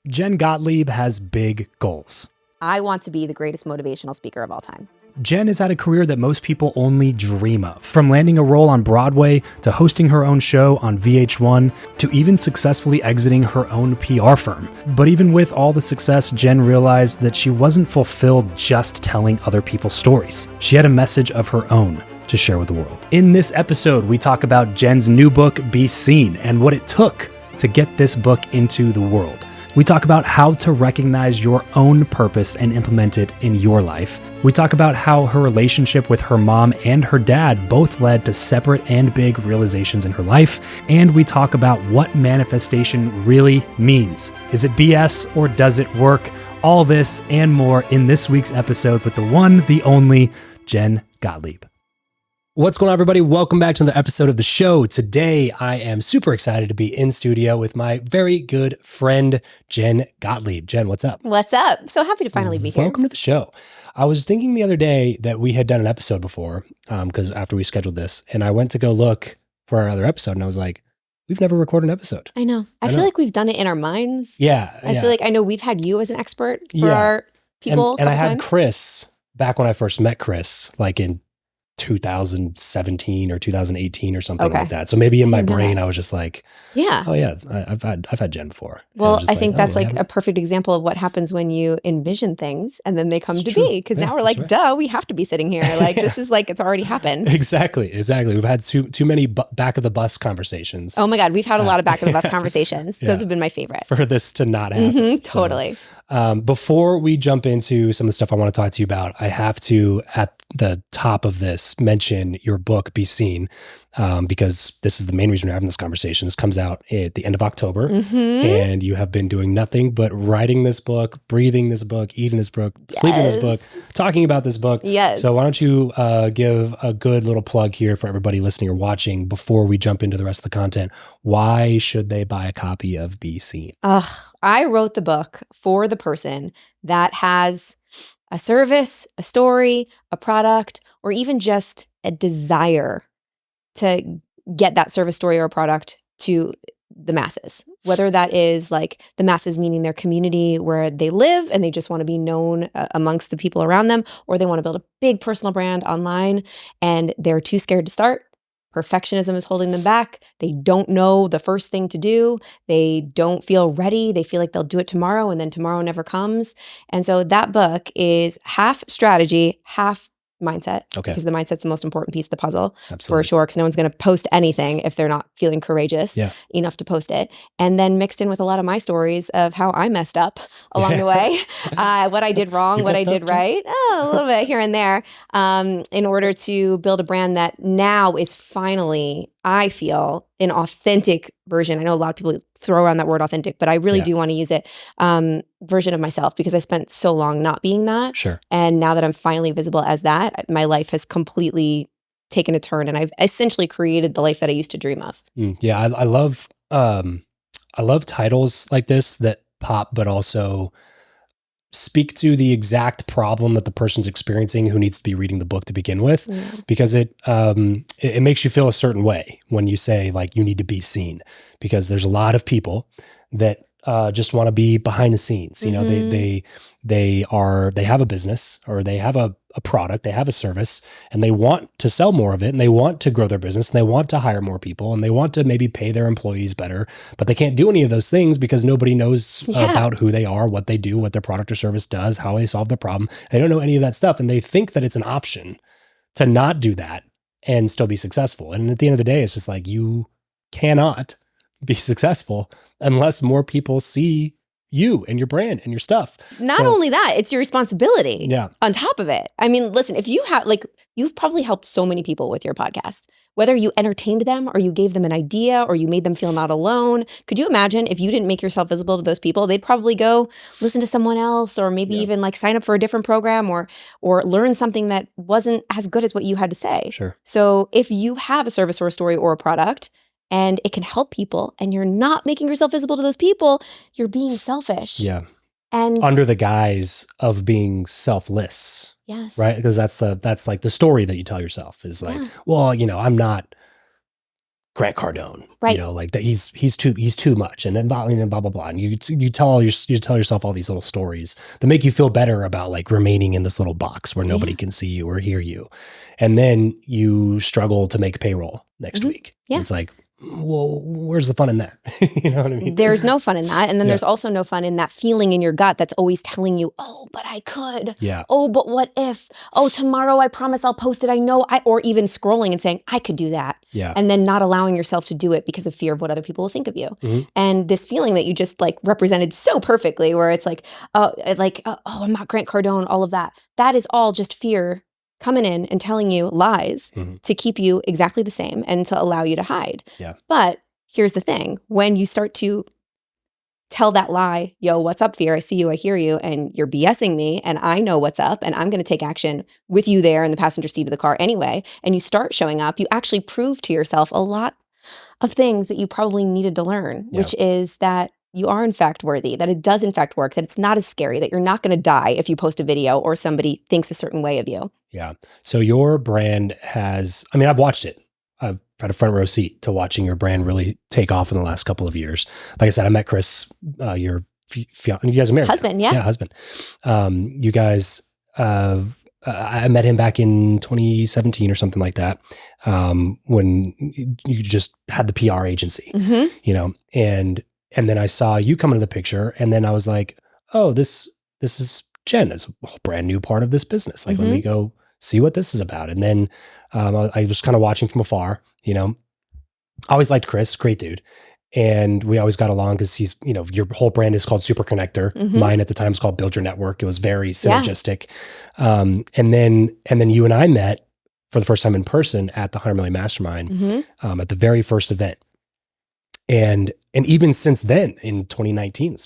Jen Gottlieb has big goals. I want to be the greatest motivational speaker of all time. Jen has had a career that most people only dream of. From landing a role on Broadway, to hosting her own show on VH1, to even successfully exiting her own PR firm. But even with all the success, Jen realized that she wasn't fulfilled just telling other people's stories. She had a message of her own to share with the world. In this episode, we talk about Jen's new book, Be Seen, and what it took to get this book into the world. We talk about how to recognize your own purpose and implement it in your life. We talk about how her relationship with her mom and her dad both led to separate and big realizations in her life. And we talk about what manifestation really means. Is it BS or does it work? All this and more in this week's episode with the one, the only, Jen Gottlieb. What's going on, everybody? Welcome back to another episode of the show. Today, I am super excited to be in studio with my very good friend, Jen Gottlieb. Jen, what's up? What's up? So happy to finally be here. Welcome to the show. I was thinking the other day that we had done an episode before, because after we scheduled this, and I went to go look for our other episode, and I was like, we've never recorded an episode. I know. I feel like we've done it in our minds. Yeah. I feel like I know we've had you as an expert for our people. And I had times. Chris, back when I first met Chris, like in 2017 or 2018 or something like that. So maybe in my brain, I was just like, oh yeah, I've had Jen before. Well, I think that's like a perfect example of what happens when you envision things and then they come to be. Because now we're like, duh, we have to be sitting here. Like this is like, it's already happened. Exactly. We've had too many back of the bus conversations. Oh my God. We've had a lot of back of the bus conversations. Those have been my favorite. For this to not happen. Totally. Before we jump into some of the stuff I want to talk to you about, I have to, at the top of this, mention your book, Be Seen, because this is the main reason we're having this conversation. This comes out at the end of October, and you have been doing nothing but writing this book, breathing this book, eating this book, sleeping this book, talking about this book. Yes. So why don't you give a good little plug here for everybody listening or watching before we jump into the rest of the content. Why should they buy a copy of Be Seen? I wrote the book for the person that has a service, a story, a product, or even just a desire to get that service, story, or product to the masses. Whether that is like the masses, meaning their community where they live and they just want to be known amongst the people around them, or they want to build a big personal brand online and they're too scared to start. Perfectionism is holding them back. They don't know the first thing to do. They don't feel ready. They feel like they'll do it tomorrow and then tomorrow never comes. And so that book is half strategy, half mindset. Okay. Because the mindset's the most important piece of the puzzle. Absolutely. For sure. Because no one's going to post anything if they're not feeling courageous enough to post it. And then mixed in with a lot of my stories of how I messed up along the way, what I did wrong, what I did right, a little bit here and there, in order to build a brand that now is finally, I feel, an authentic version. I know a lot of people throw around that word authentic, but I really do want to use it, version of myself, because I spent so long not being that. Sure. And now that I'm finally visible as that, my life has completely taken a turn and I've essentially created the life that I used to dream of. Yeah. I love titles like this that pop, but also speak to the exact problem that the person's experiencing who needs to be reading the book to begin with, because it makes you feel a certain way when you say like you need to be seen, because there's a lot of people that just want to be behind the scenes. You know, they have a business or they have a product, they have a service, and they want to sell more of it, and they want to grow their business, and they want to hire more people, and they want to maybe pay their employees better, but they can't do any of those things because nobody knows about who they are, what they do, what their product or service does, how they solve the problem. They don't know any of that stuff, and they think that it's an option to not do that and still be successful. And at the end of the day, it's just like, you cannot be successful unless more people see you and your brand and your stuff. Not only that, it's your responsibility on top of it. I mean, listen, if you have, like, you've probably helped so many people with your podcast, whether you entertained them or you gave them an idea or you made them feel not alone. Could you imagine if you didn't make yourself visible to those people, they'd probably go listen to someone else, or maybe even like sign up for a different program or learn something that wasn't as good as what you had to say. Sure. So if you have a service or a story or a product, and it can help people, and you're not making yourself visible to those people, you're being selfish. Yeah. And under the guise of being selfless. Yes. Right? Because that's like the story that you tell yourself is like, well, you know, I'm not Grant Cardone, Right. like that he's too much, and then blah blah blah, and you tell yourself all these little stories that make you feel better about like remaining in this little box where nobody can see you or hear you, and then you struggle to make payroll next week. Yeah. It's like, well, where's the fun in that? You know what I mean? There's no fun in that. And then there's also no fun in that feeling in your gut that's always telling you, oh, but I could. Yeah. Oh, but what if? Oh, tomorrow I promise I'll post it. I know or even scrolling and saying, I could do that. Yeah. And then not allowing yourself to do it because of fear of what other people will think of you. And this feeling that you just like represented so perfectly where it's like, oh, I'm not Grant Cardone, all of that. That is all just fear coming in and telling you lies to keep you exactly the same and to allow you to hide. Yeah. But here's the thing. When you start to tell that lie, yo, what's up, fear? I see you, I hear you, and you're BSing me, and I know what's up, and I'm going to take action with you there in the passenger seat of the car anyway, and you start showing up, you actually prove to yourself a lot of things that you probably needed to learn, which is that you are in fact worthy, that it does in fact work, that it's not as scary, that you're not going to die if you post a video or somebody thinks a certain way of you. Yeah. So your brand has, I've watched it. I've had a front row seat to watching your brand really take off in the last couple of years. Like I said, I met Chris, your you guys are married. Husband, yeah. Yeah, husband. You guys, I met him back in 2017 or something like that, when you just had the PR agency, and then I saw you come into the picture, and then I was like, oh, this is Jen. It's a brand new part of this business. Like, let me go see what this is about. And then I was kind of watching from afar, I always liked Chris, great dude. And we always got along because he's, your whole brand is called Super Connector. Mine at the time was called Build Your Network. It was very synergistic. And then you and I met for the first time in person at the 100 Million Mastermind, at the very first event. And even since then, in 2019,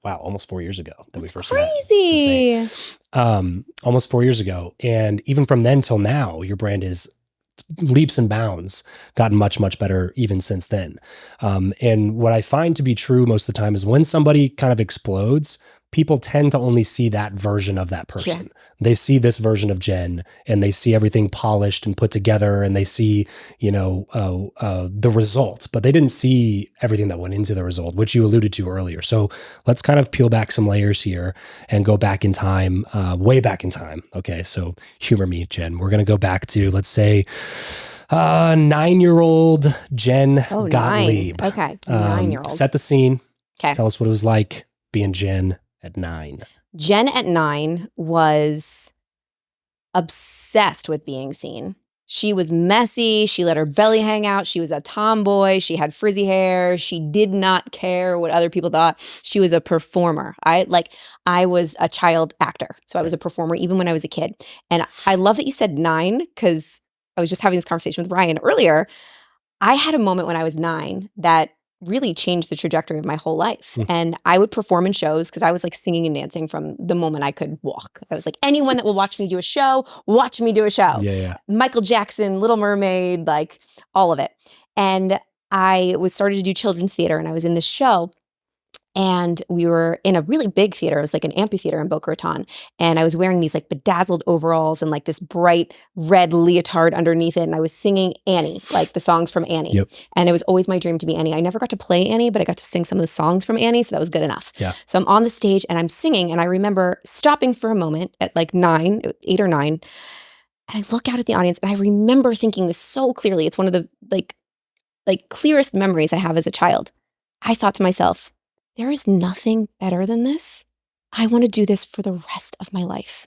almost 4 years ago that we first met. Crazy. Almost 4 years ago. And even from then till now, your brand is leaps and bounds, gotten much, much better even since then. And what I find to be true most of the time is when somebody kind of explodes, people tend to only see that version of that person. Yeah. They see this version of Jen, and they see everything polished and put together, and they see, the result, but they didn't see everything that went into the result, which you alluded to earlier. So let's kind of peel back some layers here and go back in time, way back in time. Okay. So humor me, Jen. We're going to go back to, let's say, 9-year-old Jen Gottlieb. 9. Okay. 9-year-old. Set the scene. Okay. Tell us what it was like being Jen at 9. Jen at 9 was obsessed with being seen. She was messy. She let her belly hang out. She was a tomboy. She had frizzy hair. She did not care what other people thought. She was a performer. I was a child actor. So I was a performer even when I was a kid. And I love that you said 9, because I was just having this conversation with Ryan earlier. I had a moment when I was 9 that really changed the trajectory of my whole life. And I would perform in shows because I was like singing and dancing from the moment I could walk. I was like, anyone that will watch me do a show, watch me do a show. Yeah. Michael Jackson, Little Mermaid, like all of it. And I was started to do children's theater, and I was in this show. And we were in a really big theater. It was like an amphitheater in Boca Raton. And I was wearing these like bedazzled overalls and like this bright red leotard underneath it. And I was singing Annie, like the songs from Annie. Yep. And it was always my dream to be Annie. I never got to play Annie, but I got to sing some of the songs from Annie. So that was good enough. Yeah. So I'm on the stage and I'm singing. And I remember stopping for a moment at like 8 or 9. And I look out at the audience and I remember thinking this so clearly. It's one of the like clearest memories I have as a child. I thought to myself, there is nothing better than this. I want to do this for the rest of my life.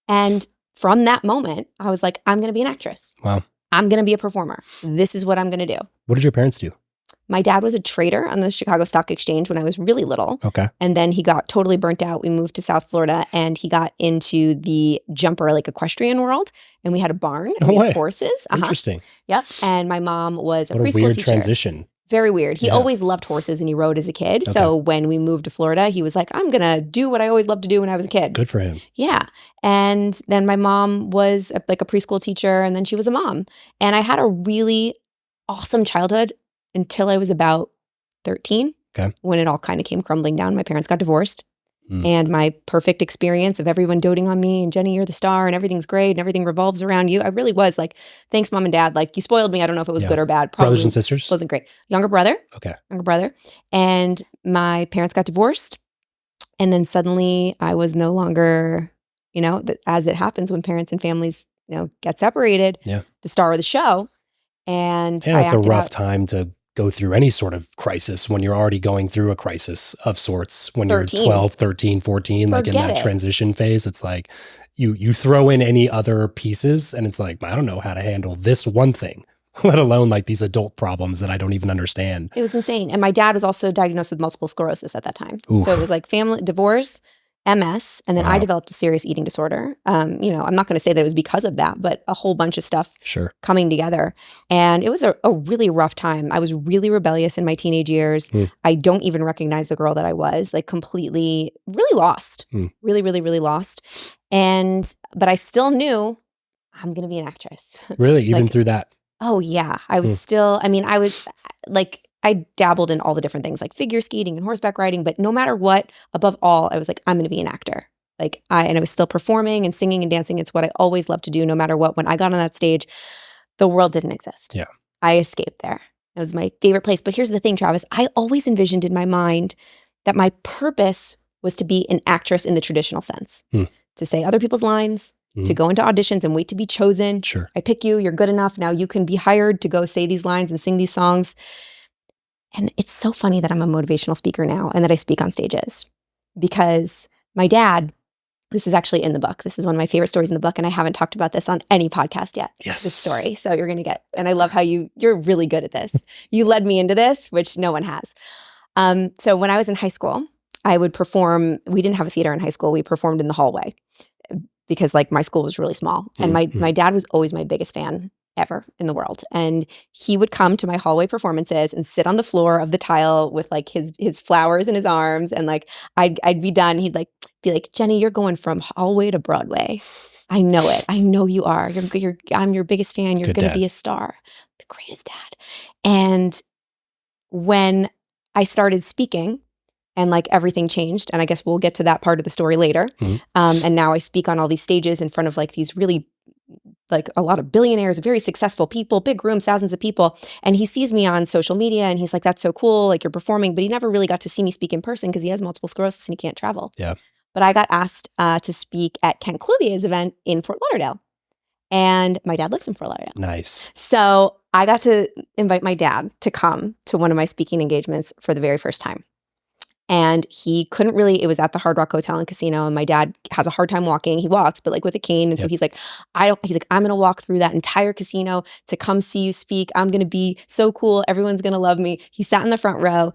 And from that moment, I was like, I'm going to be an actress. Wow. I'm going to be a performer. This is what I'm going to do. What did your parents do? My dad was a trader on the Chicago Stock Exchange when I was really little. Okay. And then he got totally burnt out. We moved to South Florida and he got into the jumper, like equestrian world. And we had a barn and we had horses. Interesting. Yep. And my mom was a preschool teacher. What a weird transition. Very weird. He always loved horses and he rode as a kid. Okay. So when we moved to Florida, he was like, I'm going to do what I always loved to do when I was a kid. Good for him. Yeah. And then my mom was like a preschool teacher, and then she was a mom. And I had a really awesome childhood until I was about 13, when it all kind of came crumbling down. My parents got divorced. and my perfect experience of everyone doting on me and Jenny, you're the star and everything's great and everything revolves around you. I really was like, thanks, mom and dad. Like, you spoiled me. I don't know if it was good or bad. Probably brothers and sisters? Wasn't great. Younger brother. Okay. Younger brother. And my parents got divorced. And then suddenly I was no longer, as it happens when parents and families, get separated, the star of the show. And it's a rough time to go through any sort of crisis when you're already going through a crisis of sorts when 13. You're 12, 13, 14, like in that transition phase. It's like you throw in any other pieces and it's like, I don't know how to handle this one thing, let alone like these adult problems that I don't even understand. It was insane. And my dad was also diagnosed with multiple sclerosis at that time. Oof. So it was like family divorce, MS, and then I developed a serious eating disorder. I'm not going to say that it was because of that, but a whole bunch of stuff coming together. And it was a really rough time. I was really rebellious in my teenage years. I don't even recognize the girl that I was, like completely, really lost. Really, really, really lost. But I still knew I'm going to be an actress. Really? Even through that? Oh, yeah. I was still, I was like, I dabbled in all the different things like figure skating and horseback riding, but no matter what, above all, I was like, I'm going to be an actor. And I was still performing and singing and dancing. It's what I always loved to do, no matter what. When I got on that stage, the world didn't exist. Yeah. I escaped there. It was my favorite place. But here's the thing, Travis, I always envisioned in my mind that my purpose was to be an actress in the traditional sense, to say other people's lines, to go into auditions and wait to be chosen. Sure. I pick you, you're good enough. Now you can be hired to go say these lines and sing these songs. And it's so funny that I'm a motivational speaker now and that I speak on stages because my dad, this is actually in the book. This is one of my favorite stories in the book. And I haven't talked about this on any podcast yet. Yes. This story. So you're going to get, and I love how you're really good at this. You led me into this, which no one has. So when I was in high school, I would perform. We didn't have a theater in high school. We performed in the hallway because like my school was really small. And my dad was always my biggest fan ever in the world. And he would come to my hallway performances and sit on the floor of the tile with like his flowers in his arms. And like, I'd be done. He'd like, be like, Jenny, you're going from hallway to Broadway. I know it. I know you are. I'm your biggest fan. You're going to be a star. The greatest dad. And when I started speaking and like everything changed, and I guess we'll get to that part of the story later. And now I speak on all these stages in front of like these really like a lot of billionaires, very successful people, big rooms, thousands of people. And he sees me on social media and he's like, that's so cool. Like you're performing, but he never really got to see me speak in person because he has multiple sclerosis and he can't travel. Yeah. But I got asked to speak at Kent Cloutier's event in Fort Lauderdale. And my dad lives in Fort Lauderdale. Nice. So I got to invite my dad to come to one of my speaking engagements for the very first time. And he couldn't really, it was at the Hard Rock Hotel and Casino. And my dad has a hard time walking. He walks, but like with a cane. And so he's like, I'm going to walk through that entire casino to come see you speak. I'm going to be so cool. Everyone's going to love me. He sat in the front row.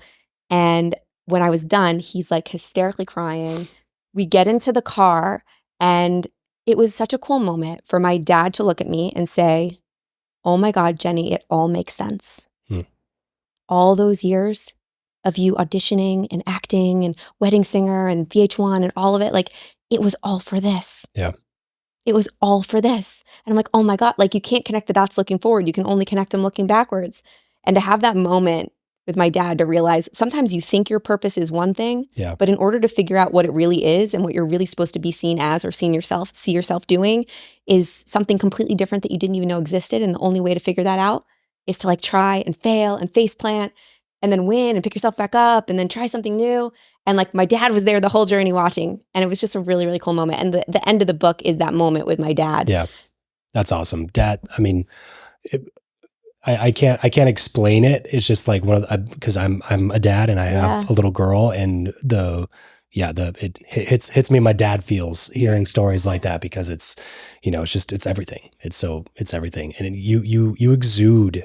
And when I was done, he's like hysterically crying. We get into the car and it was such a cool moment for my dad to look at me and say, oh my God, Jenny, it all makes sense. All those years of you auditioning and acting and Wedding Singer and VH1 and all of it, like it was all for this. Yeah. It was all for this. And I'm like, oh my God, like you can't connect the dots looking forward. You can only connect them looking backwards. And to have that moment with my dad to realize sometimes you think your purpose is one thing, but in order to figure out what it really is and what you're really supposed to be seen as or see yourself doing is something completely different that you didn't even know existed. And the only way to figure that out is to like try and fail and face plant and then win and pick yourself back up and then try something new. And like my dad was there the whole journey watching. And it was just a really, really cool moment. And the end of the book is that moment with my dad. Yeah. That's awesome. Dad, I mean, I can't explain it. It's just like because I'm a dad and I have a little girl and it hits me. My dad feels hearing stories like that because it's, it's everything. It's everything. And you exude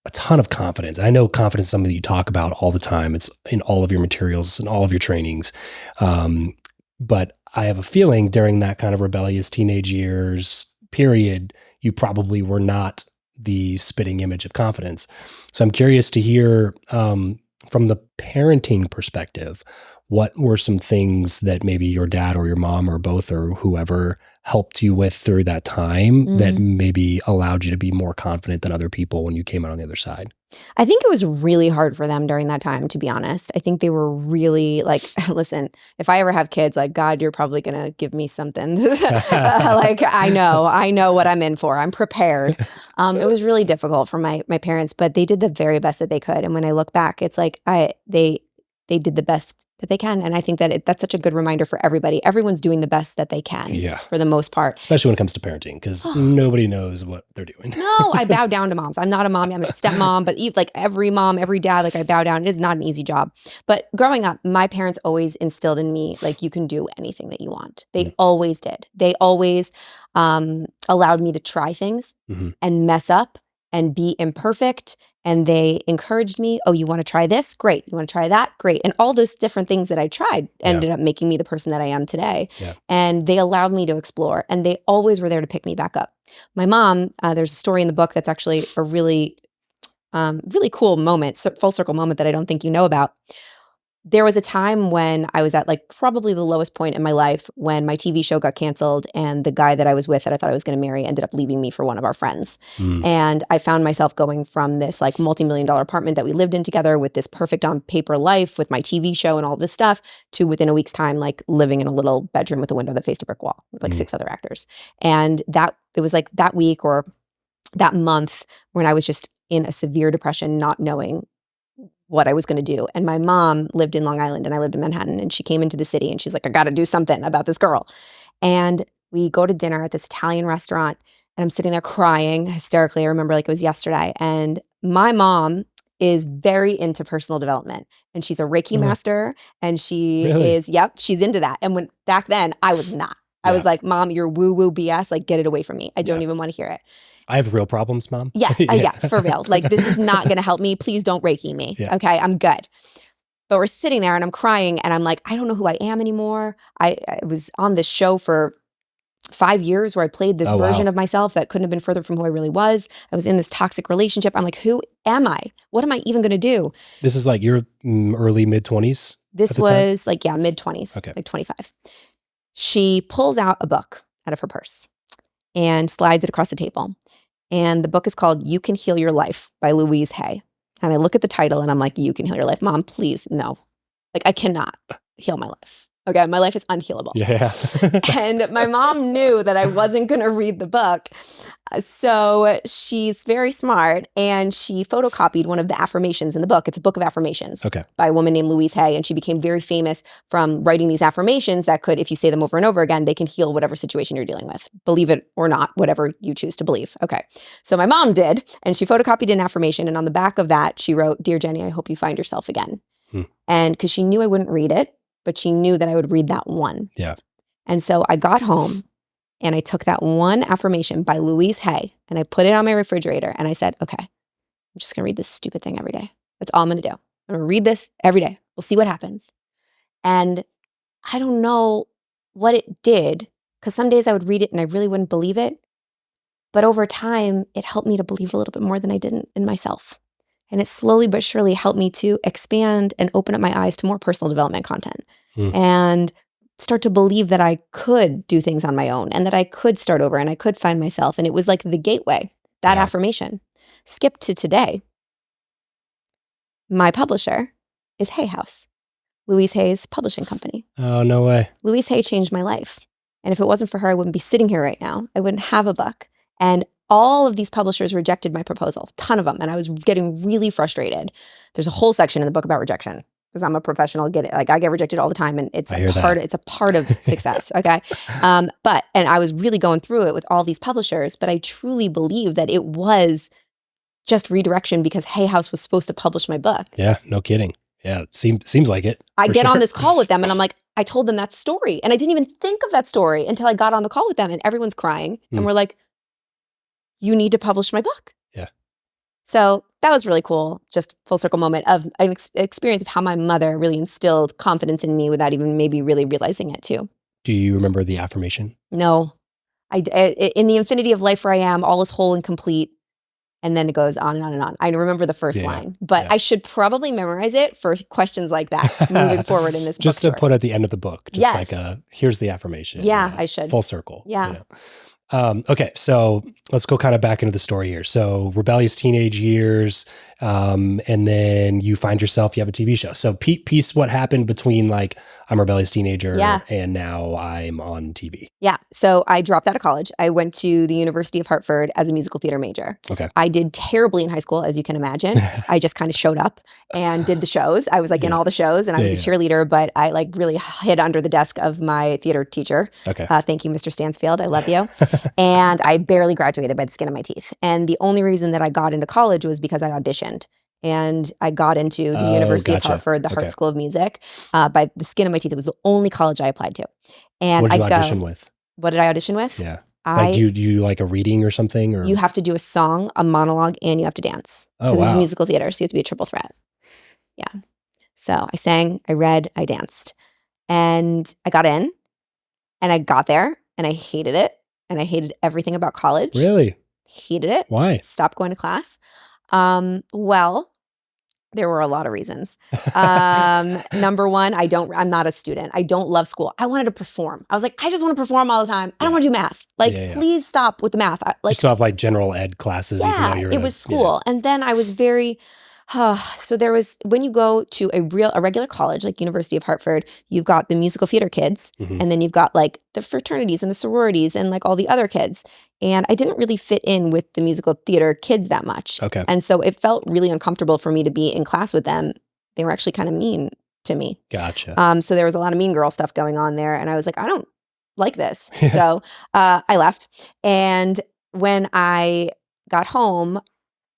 a ton of confidence. And I know confidence is something that you talk about all the time. It's in all of your materials and all of your trainings. But I have a feeling during that kind of rebellious teenage years period, you probably were not the spitting image of confidence. So I'm curious to hear from the parenting perspective, what were some things that maybe your dad or your mom or both or whoever helped you with through that time that maybe allowed you to be more confident than other people when you came out on the other side? I think it was really hard for them during that time, to be honest. I think they were really like, listen, if I ever have kids, like, God, you're probably going to give me something. Like, I know what I'm in for. I'm prepared. It was really difficult for my parents, but they did the very best that they could. And when I look back, it's like they did the best that they can. And I think that that's such a good reminder for everybody. Everyone's doing the best that they can for the most part. Especially when it comes to parenting, because nobody knows what they're doing. No, I bow down to moms. I'm not a mom. I'm a stepmom, but like every mom, every dad, like I bow down. It is not an easy job. But growing up, my parents always instilled in me, like, you can do anything that you want. They always did. They always allowed me to try things and mess up and be imperfect. And they encouraged me, oh, you want to try this? Great. You want to try that? Great. And all those different things that I tried ended up making me the person that I am today. Yeah. And they allowed me to explore. And they always were there to pick me back up. My mom, there's a story in the book that's actually a really, really cool moment, full circle moment that I don't think you know about. There was a time when I was at like probably the lowest point in my life when my TV show got canceled and the guy that I was with that I thought I was going to marry ended up leaving me for one of our friends. And I found myself going from this like multi-million-dollar apartment that we lived in together with this perfect on paper life with my TV show and all this stuff to within a week's time, like living in a little bedroom with a window that faced a brick wall with like 6 other actors. And it was like that week or that month when I was just in a severe depression, not knowing what I was going to do. And my mom lived in Long Island and I lived in Manhattan, and she came into the city and she's like, I got to do something about this girl. And we go to dinner at this Italian restaurant and I'm sitting there crying hysterically. I remember like it was yesterday. And my mom is very into personal development and she's a Reiki master and she is, she's into that. And when back then I was not. I was like, Mom, you're woo-woo BS. Like, get it away from me. I don't even want to hear it. I have real problems, Mom. Yeah, for real. Like, this is not going to help me. Please don't Reiki me. Yeah. Okay, I'm good. But we're sitting there and I'm crying and I'm like, I don't know who I am anymore. I was on this show for 5 years where I played this version of myself that couldn't have been further from who I really was. I was in this toxic relationship. I'm like, who am I? What am I even going to do? This is like your early mid-20s? This was like, mid-20s, like 25. She pulls out a book out of her purse and slides it across the table. And the book is called You Can Heal Your Life by Louise Hay. And I look at the title and I'm like, you can heal your life. Mom, please, no. Like, I cannot heal my life. Okay, my life is unhealable. Yeah. And my mom knew that I wasn't going to read the book. So she's very smart and she photocopied one of the affirmations in the book. It's a book of affirmations by a woman named Louise Hay. And she became very famous from writing these affirmations that could, if you say them over and over again, they can heal whatever situation you're dealing with. Believe it or not, whatever you choose to believe. Okay. So my mom did, and she photocopied an affirmation. And on the back of that, she wrote, Dear Jenny, I hope you find yourself again. And because she knew I wouldn't read it, but she knew that I would read that one. Yeah. And so I got home and I took that one affirmation by Louise Hay and I put it on my refrigerator and I said, okay, I'm just going to read this stupid thing every day. That's all I'm going to do. I'm going to read this every day. We'll see what happens. And I don't know what it did, because some days I would read it and I really wouldn't believe it. But over time, it helped me to believe a little bit more than I did in myself. And it slowly but surely helped me to expand and open up my eyes to more personal development content and start to believe that I could do things on my own and that I could start over and I could find myself. And it was like the gateway, that affirmation. Skip to today. My publisher is Hay House, Louise Hay's publishing company. Oh, no way. Louise Hay changed my life. And if it wasn't for her, I wouldn't be sitting here right now. I wouldn't have a book. And all of these publishers rejected my proposal, a ton of them. And I was getting really frustrated. There's a whole section in the book about rejection because I'm a professional. I get rejected all the time. And it's a part of success. Okay. And I was really going through it with all these publishers, but I truly believe that it was just redirection because Hay House was supposed to publish my book. Yeah, no kidding. Yeah, seems like it. I get on this call with them and I'm like, I told them that story. And I didn't even think of that story until I got on the call with them and everyone's crying. And we're like, you need to publish my book. Yeah. So that was really cool. Just full circle moment of an experience of how my mother really instilled confidence in me without even maybe really realizing it too. Do you remember the affirmation? No. In the infinity of life where I am, all is whole and complete. And then it goes on and on and on. I remember the first line, but I should probably memorize it for questions like that moving forward in this book. Just to put at the end of the book, just like here's the affirmation. Yeah, I should. Full circle. Yeah. Okay, so let's go kind of back into the story here. So rebellious teenage years, and then you find yourself, you have a TV show. So piece what happened between like, I'm a rebellious teenager and now I'm on TV. Yeah. So I dropped out of college. I went to the University of Hartford as a musical theater major. Okay. I did terribly in high school, as you can imagine. I just kind of showed up and did the shows. I was like in all the shows and I was a cheerleader, but I like really hid under the desk of my theater teacher. Okay. Thank you, Mr. Stansfield. I love you. And I barely graduated by the skin of my teeth. And the only reason that I got into college was because I auditioned. And I got into the University of Hartford, the Hart School of Music, by the skin of my teeth. It was the only college I applied to. And what did you audition with? What did I audition with? Yeah. Like, do you like a reading or something? Or? You have to do a song, a monologue, and you have to dance. Oh, wow. Because it's a musical theater, so you have to be a triple threat. Yeah. So I sang, I read, I danced. And I got in, and I got there, and I hated it. And I hated everything about college. Really? Hated it. Why? Stopped going to class. Well, there were a lot of reasons. Number one, I'm not a student. I don't love school. I wanted to perform. I was like, I just want to perform all the time. I don't want to do math. Like, please stop with the math. You still have like general ed classes. Yeah, even though you're it was school. And then I was very, so there was, when you go to a regular college, like University of Hartford, you've got the musical theater kids, and then you've got like the fraternities and the sororities and like all the other kids. And I didn't really fit in with the musical theater kids that much. Okay. And so it felt really uncomfortable for me to be in class with them. They were actually kind of mean to me. Gotcha. So there was a lot of mean girl stuff going on there. And I was like, I don't like this. So I left. And when I got home,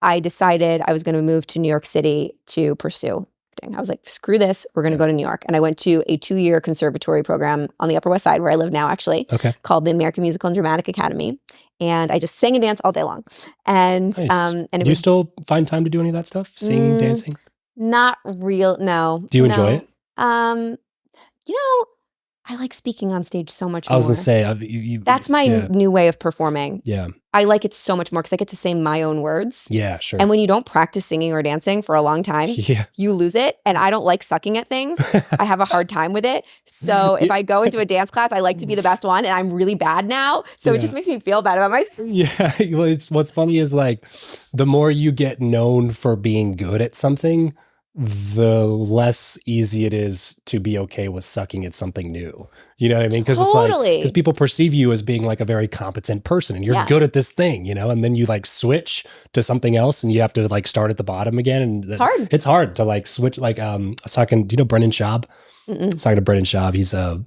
I decided I was going to move to New York City to pursue acting. I was like, screw this. We're going to go to New York. And I went to a 2-year conservatory program on the Upper West Side where I live now, actually, called the American Musical and Dramatic Academy. And I just sang and danced all day long. And nice. And it do you still find time to do any of that stuff? Singing, dancing? Not real. No. Do you enjoy it? You know, I like speaking on stage so much more. I was going to say, that's my new way of performing. Yeah. I like it so much more because I get to say my own words. Yeah, sure. And when you don't practice singing or dancing for a long time, you lose it. And I don't like sucking at things. I have a hard time with it. So if I go into a dance class, I like to be the best one. And I'm really bad now. So it just makes me feel bad about myself. Yeah. Well, what's funny is like the more you get known for being good at something, the less easy it is to be okay with sucking at something new. You know what I mean? Because it's like, because people perceive you as being like a very competent person and you're good at this thing, you know, and then you like switch to something else and you have to like start at the bottom again. And it's hard. It's hard to like switch. Like, I was talking, do you know Brendan Schaub? I was talking to Brendan Schaub. He's a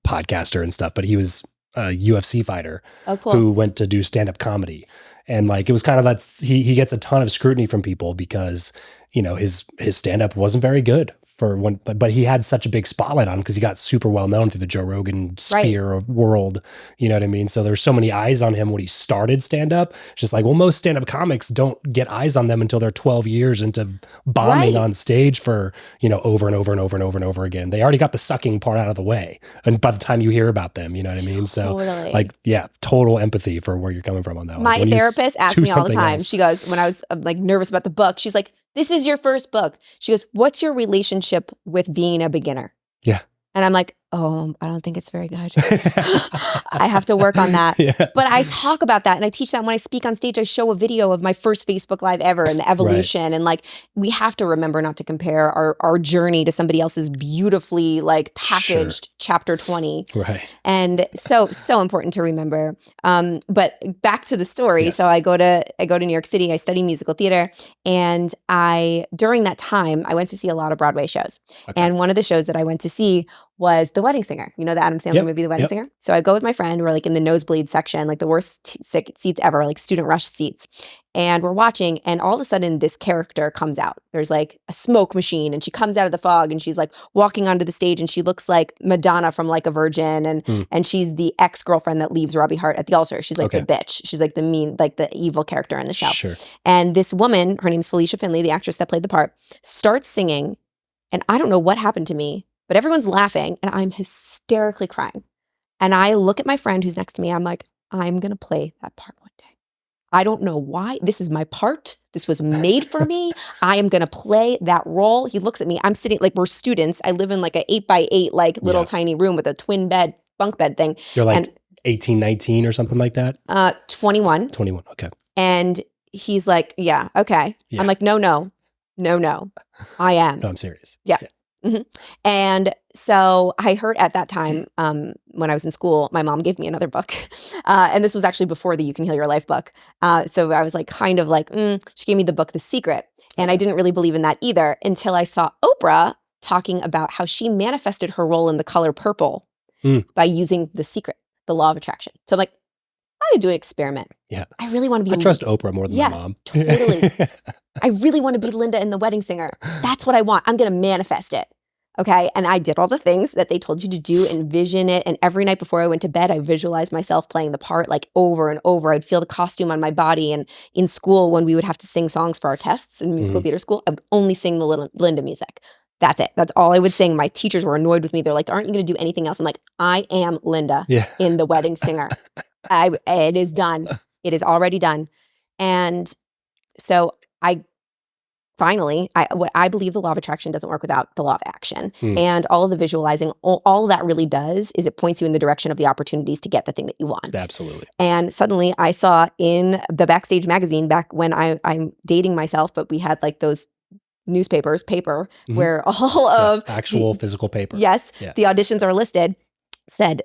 podcaster and stuff, but he was a UFC fighter who went to do stand-up comedy. And like, it was kind of that he gets a ton of scrutiny from people because, you know, his stand-up wasn't very good for one, but he had such a big spotlight on him because he got super well known through the Joe Rogan sphere of world. You know what I mean? So there's so many eyes on him when he started stand-up. It's just like, well, most stand-up comics don't get eyes on them until they're 12 years into bombing on stage for, you know, over and over and over and over and over again. They already got the sucking part out of the way. And by the time you hear about them, you know what I mean? So like, yeah, total empathy for where you're coming from on that one. My therapist asked me all the time. She goes, when I was like nervous about the book, she's like, this is your first book. She goes, what's your relationship with being a beginner? Yeah. And I'm like, oh, I don't think it's very good. I have to work on that. But I talk about that and I teach that when I speak on stage. I show a video of my first Facebook Live ever and the evolution. And like, we have to remember not to compare our journey to somebody else's beautifully like packaged chapter 20. Right. And so important to remember. But back to the story. So I go to New York City. I study musical theater. And during that time, I went to see a lot of Broadway shows. And one of the shows that I went to see was The Wedding Singer. You know the Adam Sandler movie, The Wedding Singer? So I go with my friend. We're like in the nosebleed section, like the worst seats ever, like student rush seats. And we're watching, and all of a sudden this character comes out. There's like a smoke machine, and she comes out of the fog, and she's like walking onto the stage, and she looks like Madonna from Like a Virgin, and she's the ex-girlfriend that leaves Robbie Hart at the altar. She's like the bitch. She's like the mean, like the evil character in the show. Sure. And this woman, her name's Felicia Finley, the actress that played the part, starts singing, and I don't know what happened to me, but everyone's laughing and I'm hysterically crying. And I look at my friend who's next to me. I'm like, I'm going to play that part one day. I don't know why. This is my part. This was made for me. I am going to play that role. He looks at me. I'm sitting like we're students. I live in like an 8x8 like little tiny room with a twin bed, bunk bed thing. You're like 18, 19 or something like that? 21. 21, okay. And he's like, yeah, okay. Yeah. I'm like, no, I am. No, I'm serious. Yeah. Mm-hmm. And so I heard at that time, when I was in school, my mom gave me another book. And this was actually before the You Can Heal Your Life book. So I was like, kind of like, she gave me the book, The Secret. And I didn't really believe in that either until I saw Oprah talking about how she manifested her role in The Color Purple by using The Secret, the law of attraction. So I'm like, I'm going to do an experiment. Yeah. I really want to be. I trust Oprah more than my mom. Totally. I really want to be Linda in The Wedding Singer. That's what I want. I'm going to manifest it. Okay. And I did all the things that they told you to do, envision it. And every night before I went to bed, I visualized myself playing the part like over and over. I'd feel the costume on my body. And in school, when we would have to sing songs for our tests in musical theater school, I would only sing the Linda music. That's it. That's all I would sing. My teachers were annoyed with me. They're like, aren't you going to do anything else? I'm like, I am Linda in The Wedding Singer. It is done. It is already done. And so what I believe the law of attraction doesn't work without the law of action. And all of the visualizing, all that really does is it points you in the direction of the opportunities to get the thing that you want. Absolutely. And suddenly I saw in the Backstage magazine back when I'm dating myself, but we had like those paper, where all of actual physical paper. Yes. The auditions are listed. Said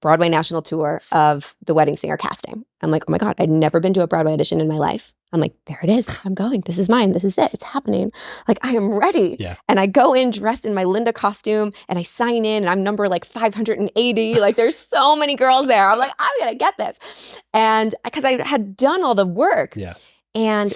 Broadway National Tour of The Wedding Singer casting. I'm like, oh my God, I'd never been to a Broadway audition in my life. I'm like, there it is. I'm going. This is mine. This is it. It's happening. Like, I am ready. Yeah. And I go in dressed in my Linda costume and I sign in and I'm number like 580. Like, there's so many girls there. I'm like, I'm going to get this. And because I had done all the work. Yeah. And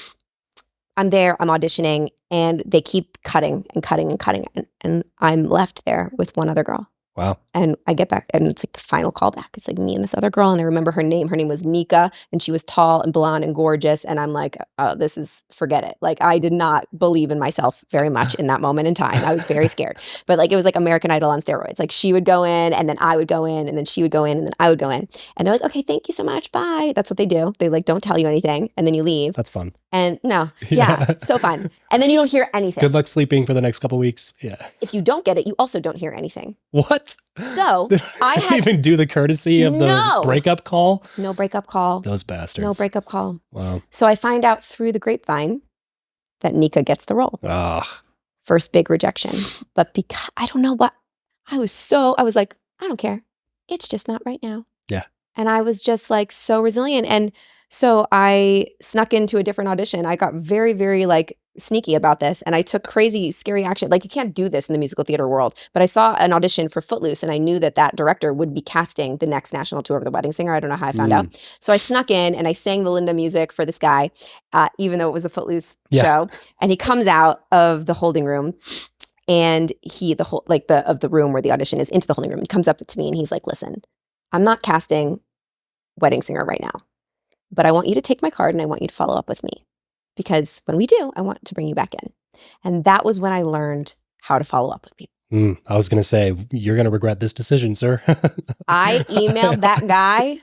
I'm there, I'm auditioning, and they keep cutting and cutting and cutting. And I'm left there with one other girl. Wow. And I get back and it's like the final callback. It's like me and this other girl. And I remember her name. Her name was Nika. And she was tall and blonde and gorgeous. And I'm like, oh, forget it. Like, I did not believe in myself very much in that moment in time. I was very scared. But like, it was like American Idol on steroids. Like, she would go in and then I would go in and then she would go in and then I would go in. And they're like, okay, thank you so much. Bye. That's what they do. They like, don't tell you anything. And then you leave. That's fun. And no, yeah, so fun. And then you don't hear anything. Good luck sleeping for the next couple weeks. Yeah. If you don't get it, you also don't hear anything. What? So I didn't even do the courtesy of the breakup call. No breakup call. Those bastards. No breakup call. Wow. So I find out through the grapevine that Nika gets the role. First big rejection. But because I don't know what, I was like, I don't care. It's just not right now. Yeah. And I was just like so resilient. And so I snuck into a different audition. I got very, very like sneaky about this. And I took crazy, scary action. Like, you can't do this in the musical theater world. But I saw an audition for Footloose and I knew that director would be casting the next national tour of The Wedding Singer. I don't know how I found out. So I snuck in and I sang the Linda music for this guy, even though it was a Footloose show. And he comes out of the holding room. And the room where the audition is, into the holding room. He comes up to me and he's like, listen, I'm not casting Wedding Singer right now, but I want you to take my card and I want you to follow up with me, because when we do, I want to bring you back in. And that was when I learned how to follow up with people. I was going to say, you're going to regret this decision, sir. I emailed that guy,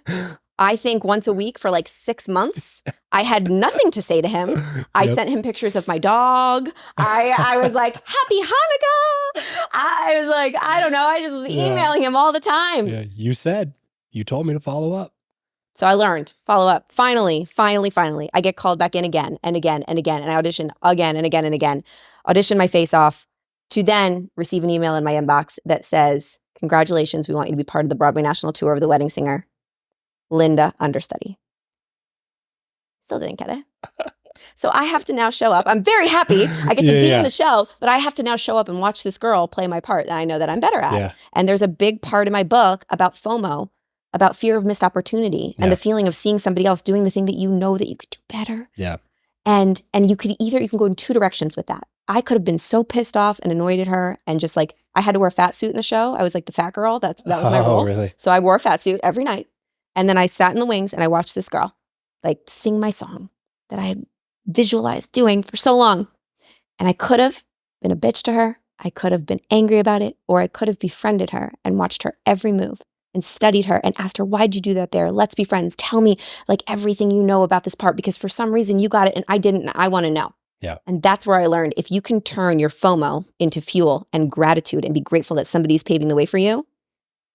I think once a week for like 6 months. I had nothing to say to him. I sent him pictures of my dog. I was like, happy Hanukkah. I was like, I don't know. I just was emailing him all the time. Yeah, you told me to follow up. So I learned, follow up. Finally, I get called back in again and again and again. And I audition again and again and again. Audition my face off to then receive an email in my inbox that says, congratulations, we want you to be part of the Broadway National Tour of The Wedding Singer. Linda, understudy. Still didn't get it. So I have to now show up. I'm very happy. I get to be in the show, but I have to now show up and watch this girl play my part that I know that I'm better at. Yeah. And there's a big part in my book about FOMO, about fear of missed opportunity and the feeling of seeing somebody else doing the thing that you know that you could do better. Yeah. And you can go in two directions with that. I could have been so pissed off and annoyed at her and just like, I had to wear a fat suit in the show. I was like the fat girl. That was my role. Really? So I wore a fat suit every night. And then I sat in the wings and I watched this girl like sing my song that I had visualized doing for so long. And I could have been a bitch to her. I could have been angry about it, or I could have befriended her and watched her every move and studied her and asked her, why'd you do that there? Let's be friends. Tell me like everything you know about this part, because for some reason you got it and I didn't. And I want to know. Yeah. And that's where I learned, if you can turn your FOMO into fuel and gratitude and be grateful that somebody's paving the way for you,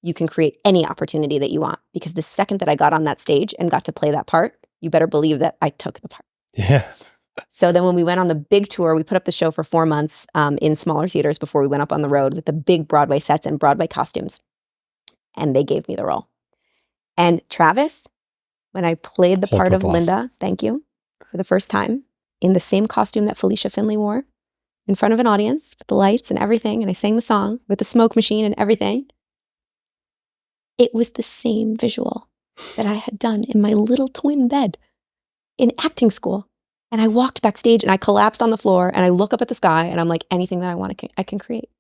you can create any opportunity that you want. Because the second that I got on that stage and got to play that part, you better believe that I took the part. Yeah. So then when we went on the big tour, we put up the show for 4 months in smaller theaters before we went up on the road with the big Broadway sets and Broadway costumes. And they gave me the role. And Travis, when I played the part of Linda, thank you, for the first time, in the same costume that Felicia Finley wore, in front of an audience with the lights and everything, and I sang the song with the smoke machine and everything, it was the same visual that I had done in my little twin bed in acting school. And I walked backstage and I collapsed on the floor and I look up at the sky and I'm like, anything that I want, I can create.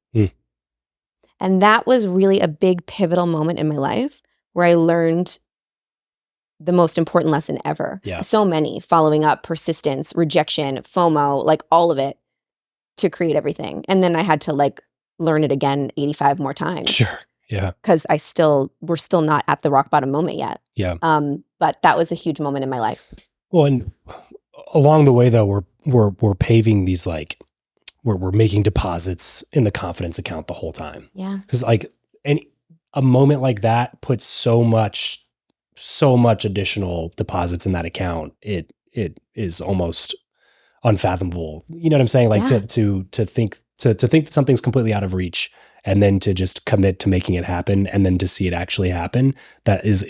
And that was really a big pivotal moment in my life where I learned the most important lesson ever. Yeah. So many, following up, persistence, rejection, FOMO, like all of it to create everything. And then I had to like learn it again 85 more times. Sure. Yeah. Because we're still not at the rock bottom moment yet. Yeah. But that was a huge moment in my life. Well, and along the way though, we're paving these like, we're making deposits in the confidence account the whole time. Yeah. Because like a moment like that puts so much additional deposits in that account. It is almost unfathomable. You know what I'm saying? Like to think that something's completely out of reach and then to just commit to making it happen and then to see it actually happen. That is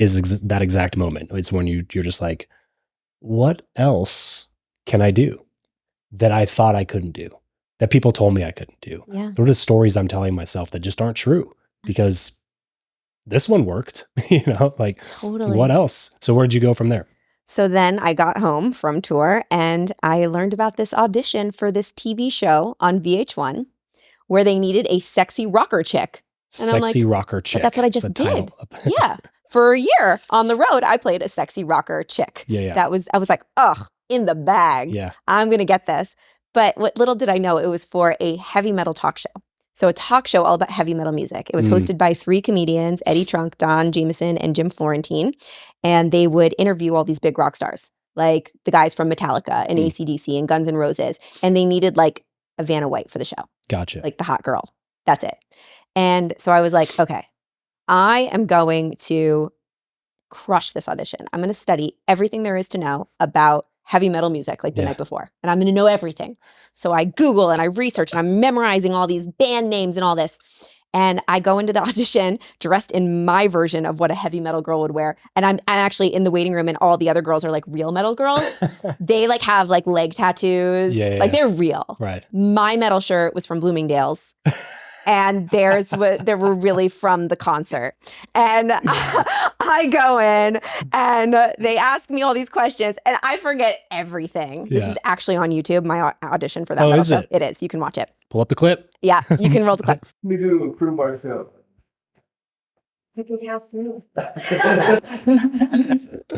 that exact moment. It's when you're just like, what else can I do that I thought I couldn't do, that people told me I couldn't do? Yeah. Those are the stories I'm telling myself that just aren't true because this one worked, like totally. What else? So where'd you go from there? So then I got home from tour and I learned about this audition for this TV show on VH1 where they needed a sexy rocker chick. And sexy rocker chick. But that's what I just did. Yeah. For a year on the road, I played a sexy rocker chick. Yeah. I was like, ugh, in the bag. Yeah. I'm going to get this. But what little did I know, it was for a heavy metal talk show. So a talk show all about heavy metal music. It was hosted by 3 comedians, Eddie Trunk, Don Jameson, and Jim Florentine. And they would interview all these big rock stars, like the guys from Metallica and AC/DC and Guns N' Roses. And they needed like a Vanna White for the show. Gotcha. Like the hot girl. That's it. And so I was like, okay, I am going to crush this audition. I'm going to study everything there is to know about heavy metal music like the night before. And I'm going to know everything. So I Google and I research and I'm memorizing all these band names and all this. And I go into the audition dressed in my version of what a heavy metal girl would wear. And I'm actually in the waiting room and all the other girls are like real metal girls. They like have like leg tattoos. Like they're real. Right. My metal shirt was from Bloomingdale's. And they were really from the concert. And I go in and they ask me all these questions and I forget everything. This is actually on YouTube, my audition for that metal show. It is. You can watch it. Pull up the clip. Yeah, you can roll the clip. We do improve ourselves.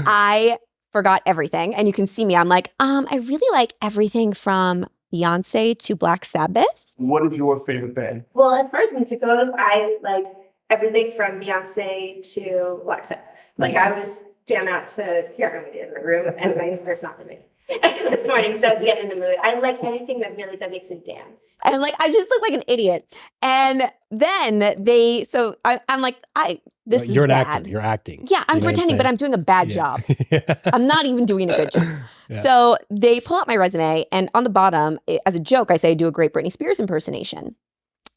I forgot everything. And you can see me. I'm like, I really like everything from Beyonce to Black Sabbath. What is your favorite band? Well, as far as music goes, I like everything from Beyonce to Black Sabbath. Like I was down out to here in the room and my hair's not living this morning, so I was getting in the mood. I like anything that makes me dance. And like I just look like an idiot. And then I'm like, this is You're an bad. actor. You're acting. Yeah, I'm pretending, but I'm doing a bad job. I'm not even doing a good job. Yeah. So they pull out my resume and on the bottom, as a joke, I say I do a great Britney Spears impersonation.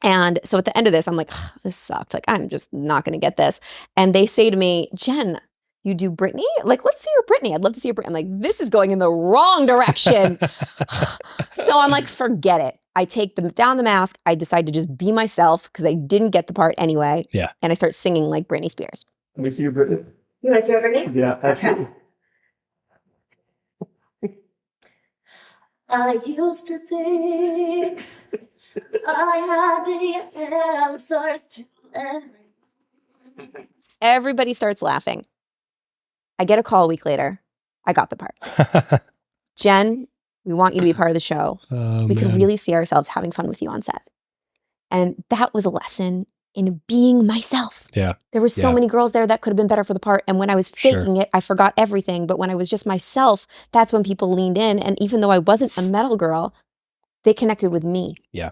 And so at the end of this, I'm like, this sucked. Like, I'm just not going to get this. And they say to me, Jen, you do Britney? Like, let's see your Britney. I'd love to see your Britney. I'm like, this is going in the wrong direction. So I'm like, forget it. I take down the mask. I decide to just be myself because I didn't get the part anyway. Yeah. And I start singing like Britney Spears. Let me see your Britney. You want to see my Britney? Yeah, absolutely. Okay. I used to think I had the answers to everything. Everybody starts laughing. I get a call a week later. I got the part. Jen, we want you to be part of the show. We could really see ourselves having fun with you on set. And that was a lesson in being myself. Yeah. There were so many girls there that could have been better for the part. And when I was faking it, I forgot everything. But when I was just myself, that's when people leaned in. And even though I wasn't a metal girl, they connected with me. Yeah.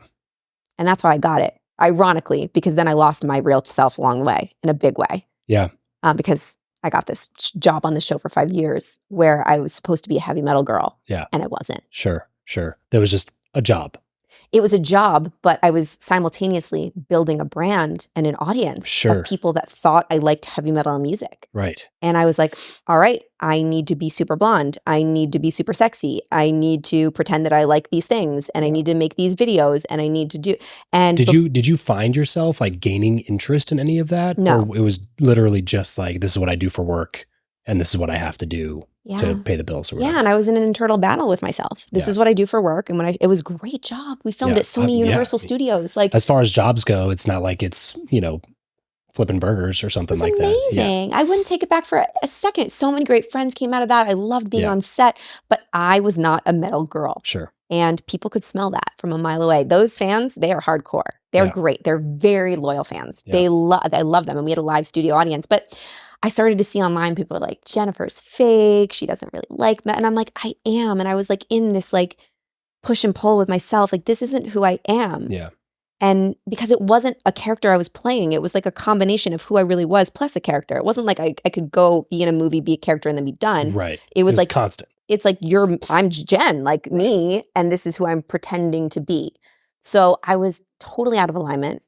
And that's why I got it. ironically, because then I lost my real self along the way in a big way. Yeah. Because I got this job on the show for 5 years where I was supposed to be a heavy metal girl. Yeah. And I wasn't. Sure. There was just a job. It was a job, but I was simultaneously building a brand and an audience of people that thought I liked heavy metal music. Right. And I was like, all right, I need to be super blonde. I need to be super sexy. I need to pretend that I like these things, and I need to make these videos, and I need to do. And did you find yourself like gaining interest in any of that? No. Or it was literally just like, this is what I do for work, and this is what I have to do to pay the bills or whatever. Yeah, and I was in an internal battle with myself. This is what I do for work, and it was a great job. We filmed at Sony Universal Studios. Like, as far as jobs go, it's not like it's, flipping burgers or something like that. Amazing. I wouldn't take it back for a second. So many great friends came out of that. I loved being on set, but I was not a metal girl. Sure. And people could smell that from a mile away. Those fans, they are hardcore. They're great. They're very loyal fans. Yeah. I love them. And we had a live studio audience, but I started to see online people were like, Jennifer's fake. She doesn't really like me. And I'm like, I am. And I was like in this like push and pull with myself. Like, this isn't who I am. Yeah. And because it wasn't a character I was playing, it was like a combination of who I really was plus a character. It wasn't like I could go be in a movie, be a character, and then be done. Right. It was like constant. It's like I'm Jen, like me, and this is who I'm pretending to be. So I was totally out of alignment,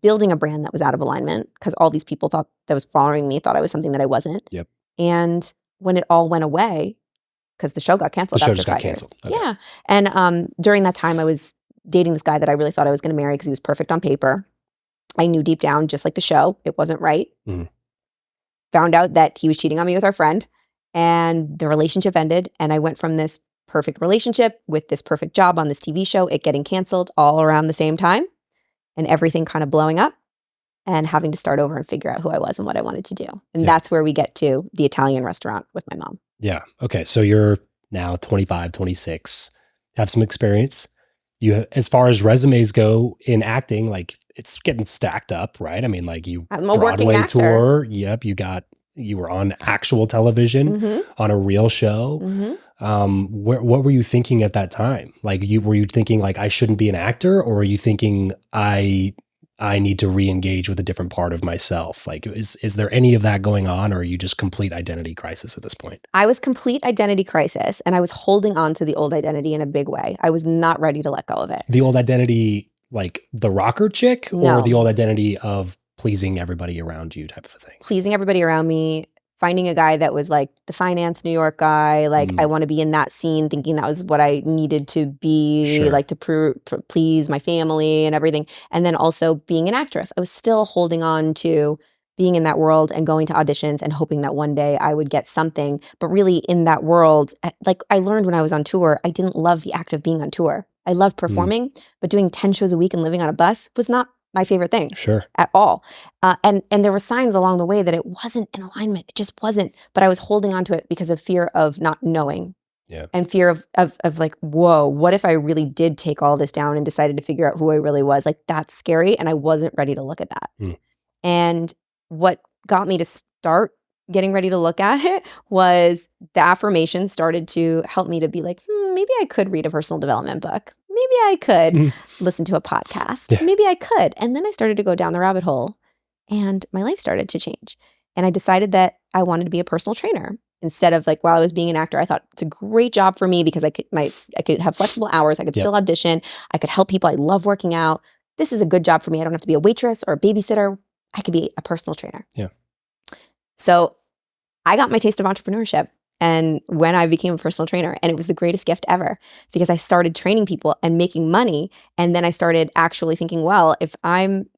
building a brand that was out of alignment because all these people that was following me thought I was something that I wasn't. Yep. And when it all went away, because the show got canceled after 5 years. Okay. Yeah. And during that time, I was dating this guy that I really thought I was going to marry because he was perfect on paper. I knew deep down, just like the show, it wasn't right. Mm. Found out that he was cheating on me with our friend, and the relationship ended. And I went from this perfect relationship with this perfect job on this TV show, it getting canceled all around the same time, and everything kind of blowing up and having to start over and figure out who I was and what I wanted to do. And that's where we get to the Italian restaurant with my mom. Yeah. Okay. So you're now 25, 26, have some experience. You, as far as resumes go in acting, like it's getting stacked up, right? I mean, like I'm a working Broadway actor. tour. Yep. You were on actual television, on a real show. What were you thinking at that time? Like, were you thinking like, I shouldn't be an actor, or were you thinking I need to re-engage with a different part of myself? Like, is there any of that going on, or are you just complete identity crisis at this point? I was complete identity crisis, and I was holding on to the old identity in a big way. I was not ready to let go of it. The old identity, like the rocker chick, No. or the old identity of pleasing everybody around you type of a thing? Pleasing everybody around me, finding a guy that was like the finance New York guy. Like, I want to be in that scene, thinking that was what I needed to be, like to please my family and everything. And then also being an actress. I was still holding on to being in that world and going to auditions and hoping that one day I would get something. But really in that world, like I learned when I was on tour, I didn't love the act of being on tour. I loved performing, but doing 10 shows a week and living on a bus was not my favorite thing at all. And there were signs along the way that it wasn't in alignment. It just wasn't. But I was holding on to it because of fear of not knowing. Yeah. And fear of like, whoa, what if I really did take all this down and decided to figure out who I really was? Like, that's scary. And I wasn't ready to look at that. And what got me to start getting ready to look at it was the affirmation started to help me to be like, maybe I could read a personal development book. Maybe I could listen to a podcast. Maybe I could. And then I started to go down the rabbit hole, and my life started to change. And I decided that I wanted to be a personal trainer. Instead of like, while I was being an actor, I thought it's a great job for me because I could have flexible hours. I could still audition. I could help people. I love working out. This is a good job for me. I don't have to be a waitress or a babysitter. I could be a personal trainer. Yeah. So I got my taste of entrepreneurship, and when I became a personal trainer, and it was the greatest gift ever because I started training people and making money. And then I started actually thinking, well, if I'm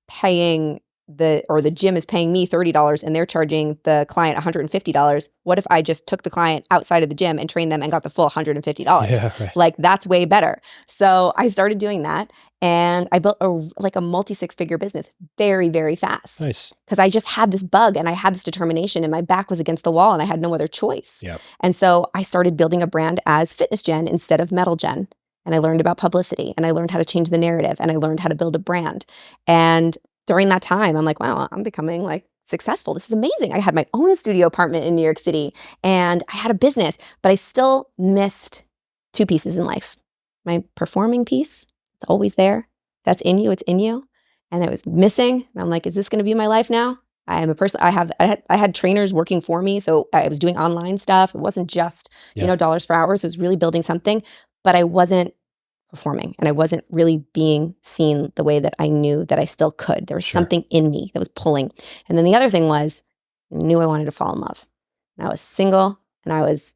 paying the gym is paying me $30 and they're charging the client $150, what if I just took the client outside of the gym and trained them and got the full $150? Yeah, right. Like, that's way better. So I started doing that, and I built a multi-six-figure business very, very fast. Nice. Because I just had this bug and I had this determination, and my back was against the wall and I had no other choice. Yep. And so I started building a brand as Fitness Jen instead of Metal Jen. And I learned about publicity, and I learned how to change the narrative, and I learned how to build a brand. And during that time, I'm like, wow, I'm becoming like successful. This is amazing. I had my own studio apartment in New York City, and I had a business, but I still missed two pieces in life. My performing piece, it's always there. That's in you, it's in you. and it was missing. And I'm like, is this going to be my life now? I am a person. I had trainers working for me, so I was doing online stuff. It wasn't just dollars for hours. It was really building something, but I wasn't performing, and I wasn't really being seen the way that I knew that I still could. There was something in me that was pulling. And then the other thing was, I knew I wanted to fall in love. And I was single, and I was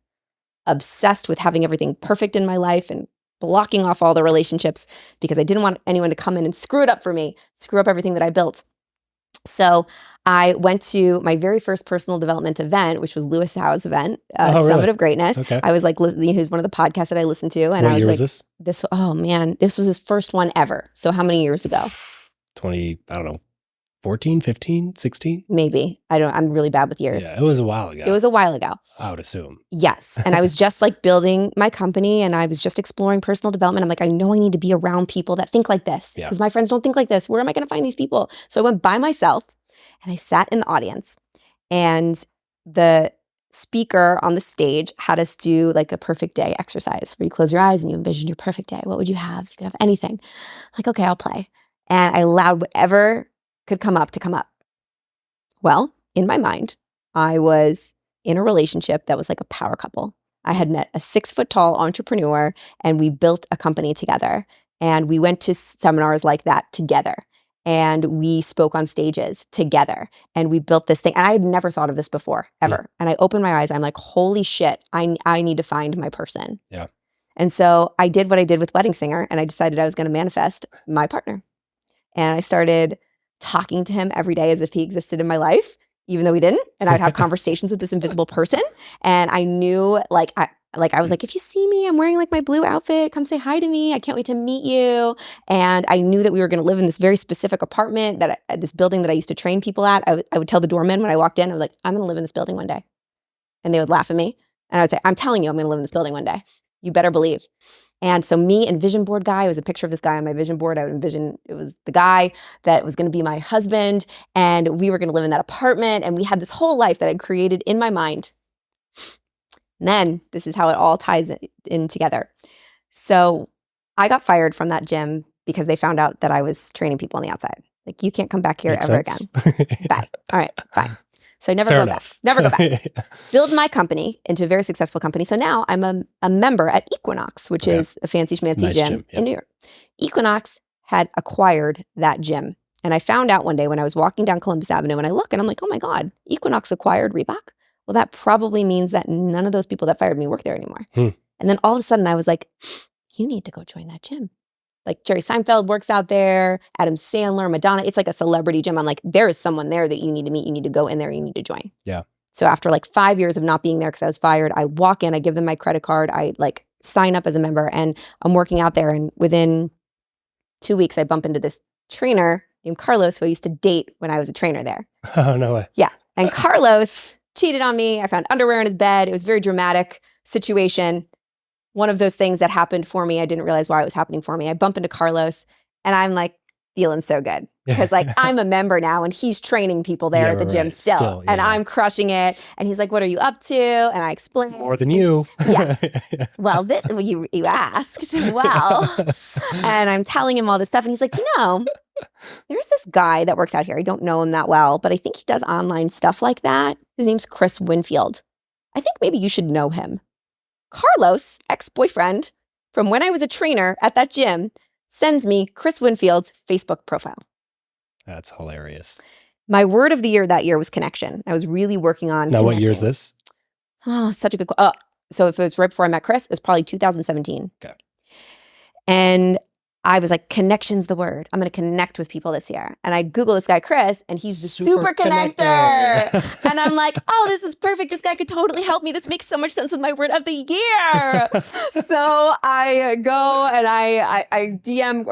obsessed with having everything perfect in my life and blocking off all the relationships because I didn't want anyone to come in and screw it up for me, screw up everything that I built. So I went to my very first personal development event, which was Lewis Howe's event, Summit of Greatness. Okay. I was like, who's one of the podcasts that I listened to. And what I was year like, was this? Oh man, this was his first one ever. So how many years ago? 20, I don't know, 14, 15, 16? Maybe. I'm really bad with years. Yeah, it was a while ago. It was a while ago. I would assume. Yes. And I was just like building my company, and I was just exploring personal development. I'm like, I know I need to be around people that think like this because my friends don't think like this. Where am I going to find these people? So I went by myself. And I sat in the audience, and the speaker on the stage had us do like a perfect day exercise where you close your eyes and you envision your perfect day. What would you have? You could have anything. I'm like, okay, I'll play. And I allowed whatever could come up to come up. Well, in my mind, I was in a relationship that was like a power couple. I had met a 6-foot-tall entrepreneur, and we built a company together. And we went to seminars like that together. And we spoke on stages together, and we built this thing. And I had never thought of this before, ever. And I opened my eyes. I'm like, holy shit, I need to find my person. Yeah. And so I did what I did with Wedding Singer, and I decided I was going to manifest my partner. And I started talking to him every day as if he existed in my life, even though he didn't. And I'd have conversations with this invisible person. And I knew, I was like, if you see me, I'm wearing like my blue outfit, come say hi to me. I can't wait to meet you. And I knew that we were going to live in this very specific apartment, this building that I used to train people at. I would tell the doorman when I walked in, I was like, I'm going to live in this building one day. And they would laugh at me. And I would say, I'm telling you, I'm going to live in this building one day. You better believe. And so me and vision board guy, it was a picture of this guy on my vision board. I would envision it was the guy that was going to be my husband. And we were going to live in that apartment. And we had this whole life that I created in my mind. And then this is how it all ties in together. So I got fired from that gym because they found out that I was training people on the outside. Like, you can't come back here ever again. Bye. All right, fine. So I never go back. Never go back. Build my company into a very successful company. So now I'm a member at Equinox, which is a fancy schmancy gym in New York. Equinox had acquired that gym. And I found out one day when I was walking down Columbus Avenue, and I look and I'm like, oh my God, Equinox acquired Reebok? Well, that probably means that none of those people that fired me work there anymore. And then all of a sudden I was like, you need to go join that gym. Like, Jerry Seinfeld works out there, Adam Sandler, Madonna. It's like a celebrity gym. I'm like, there is someone there that you need to meet. You need to go in there. You need to join. Yeah. So after like 5 years of not being there because I was fired, I walk in, I give them my credit card. I like sign up as a member, and I'm working out there. And within 2 weeks, I bump into this trainer named Carlos, who I used to date when I was a trainer there. Oh, no way. Yeah. And Carlos cheated on me. I found underwear in his bed. It was a very dramatic situation. One of those things that happened for me. I didn't realize why it was happening for me. I bump into Carlos, and I'm like feeling so good because like I'm a member now, and he's training people there at the gym still, and I'm crushing it. And he's like, "What are you up to?" And I explain more than you. Yeah. Well, you asked. Well, and I'm telling him all this stuff, and he's like, there's this guy that works out here. I don't know him that well, but I think he does online stuff like that. His name's Chris Winfield. I think maybe you should know him. Carlos, ex-boyfriend, from when I was a trainer at that gym, sends me Chris Winfield's Facebook profile. That's hilarious. My word of the year that year was connection. I was really working on Now, what year is this? Oh, such a good question. So if it was right before I met Chris, it was probably 2017. Okay. And I was like, connection's the word. I'm going to connect with people this year. And I Google this guy, Chris, and he's the super connector. And I'm like, oh, this is perfect. This guy could totally help me. This makes so much sense with my word of the year. So I go and I DM,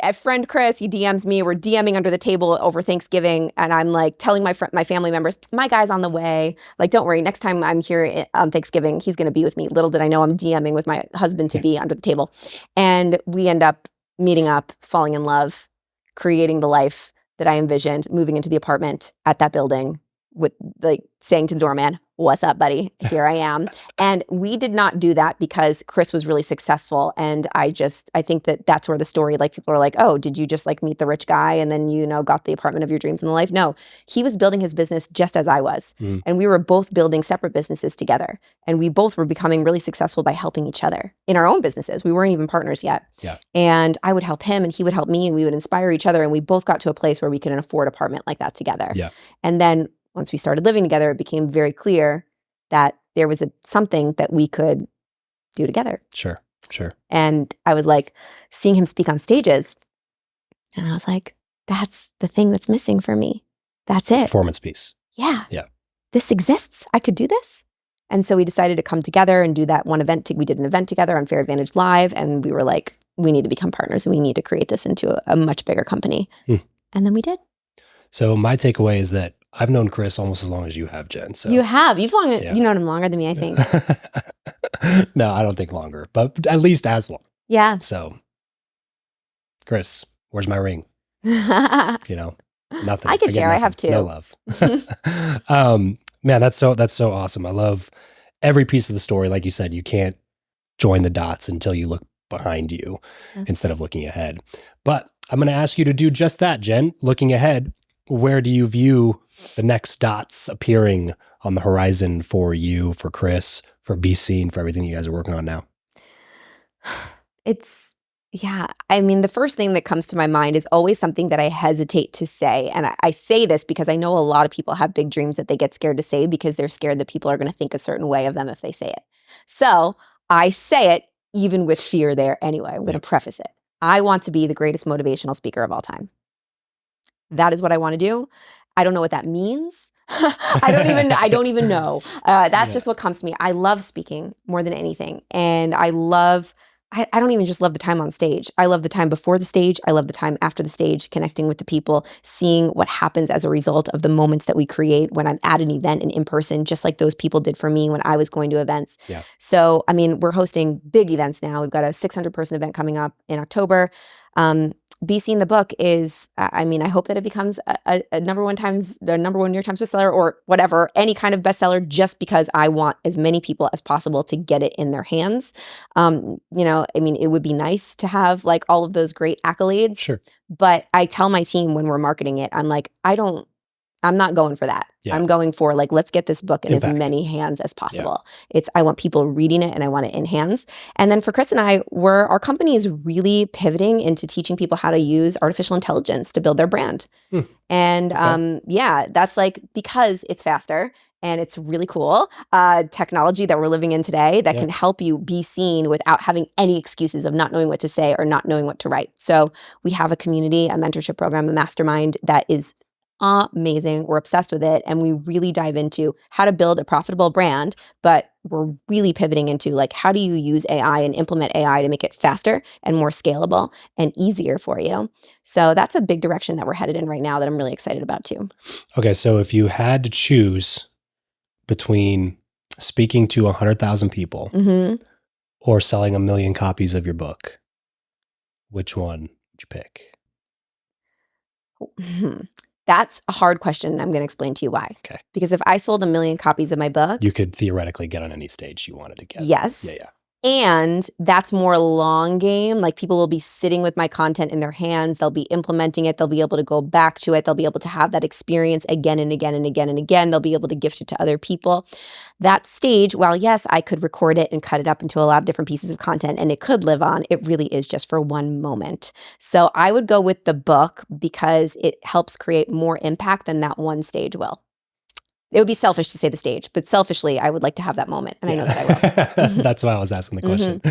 I friend Chris. He DMs me. We're DMing under the table over Thanksgiving. And I'm like telling my family members, my guy's on the way. Like, don't worry. Next time I'm here on Thanksgiving, he's going to be with me. Little did I know I'm DMing with my husband to be under the table. And we end up meeting up, falling in love, creating the life that I envisioned, moving into the apartment at that building with like saying to the doorman, what's up, buddy? Here I am. And we did not do that because Chris was really successful. And I think that that's where the story, like people are like, oh, did you just like meet the rich guy and then, got the apartment of your dreams in the life? No, he was building his business just as I was. And we were both building separate businesses together. And we both were becoming really successful by helping each other in our own businesses. We weren't even partners yet. Yeah. And I would help him and he would help me and we would inspire each other. And we both got to a place where we could afford an apartment like that together. Yeah. And then once we started living together, it became very clear that there was something that we could do together. Sure. And I was like seeing him speak on stages. And I was like, that's the thing that's missing for me. That's it. Performance piece. Yeah. Yeah. This exists. I could do this. And so we decided to come together and do that one event. We did an event together on Fair Advantage Live. And we were like, we need to become partners and we need to create this into a much bigger company. And then we did. So my takeaway is that I've known Chris almost as long as you have, Jen. So you have. You've known him longer than me, I think. No, I don't think longer, but at least as long. Yeah. So, Chris, where's my ring? Nothing. I could share. Nothing. I have two. No love. Man, that's so awesome. I love every piece of the story. Like you said, you can't join the dots until you look behind you instead of looking ahead. But I'm going to ask you to do just that, Jen. Looking ahead, where do you view the next dots appearing on the horizon for you, for Chris, for Be Seen, for everything you guys are working on now? The first thing that comes to my mind is always something that I hesitate to say. And I say this because I know a lot of people have big dreams that they get scared to say because they're scared that people are going to think a certain way of them if they say it. So I say it even with fear there anyway. I'm going to preface it. I want to be the greatest motivational speaker of all time. That is what I want to do. I don't know what that means. I don't even know. That's just what comes to me. I love speaking more than anything. And I don't even just love the time on stage. I love the time before the stage. I love the time after the stage, connecting with the people, seeing what happens as a result of the moments that we create when I'm at an event and in person, just like those people did for me when I was going to events. Yeah. So, we're hosting big events now. We've got a 600-person event coming up in October. Be Seen the book is, I hope that it becomes a number one New York Times bestseller or whatever, any kind of bestseller, just because I want as many people as possible to get it in their hands. It would be nice to have like all of those great accolades. Sure. But I tell my team when we're marketing it, I'm like, I'm not going for that. Yeah. I'm going for like, let's get this book in as many hands as possible. Yeah. I want people reading it and I want it in hands. And then for Chris and I, our company is really pivoting into teaching people how to use artificial intelligence to build their brand. And that's like, because it's faster and it's really cool technology that we're living in today that can help you be seen without having any excuses of not knowing what to say or not knowing what to write. So we have a community, a mentorship program, a mastermind that is amazing. We're obsessed with it. And we really dive into how to build a profitable brand, but we're really pivoting into like, how do you use AI and implement AI to make it faster and more scalable and easier for you? So that's a big direction that we're headed in right now that I'm really excited about too. Okay. So if you had to choose between speaking to 100,000 people or selling 1 million copies of your book, which one would you pick? That's a hard question, and I'm going to explain to you why. Okay. Because if I sold 1 million copies of my book, you could theoretically get on any stage you wanted to get. Yes. Yeah. And that's more long game. Like people will be sitting with my content in their hands. They'll be implementing it. They'll be able to go back to it. They'll be able to have that experience again and again and again and again. They'll be able to gift it to other people. That stage, while yes, I could record it and cut it up into a lot of different pieces of content and it could live on, it really is just for one moment. So I would go with the book because it helps create more impact than that one stage will. It would be selfish to say the stage, but selfishly, I would like to have that moment, and I know that I will. That's why I was asking the question.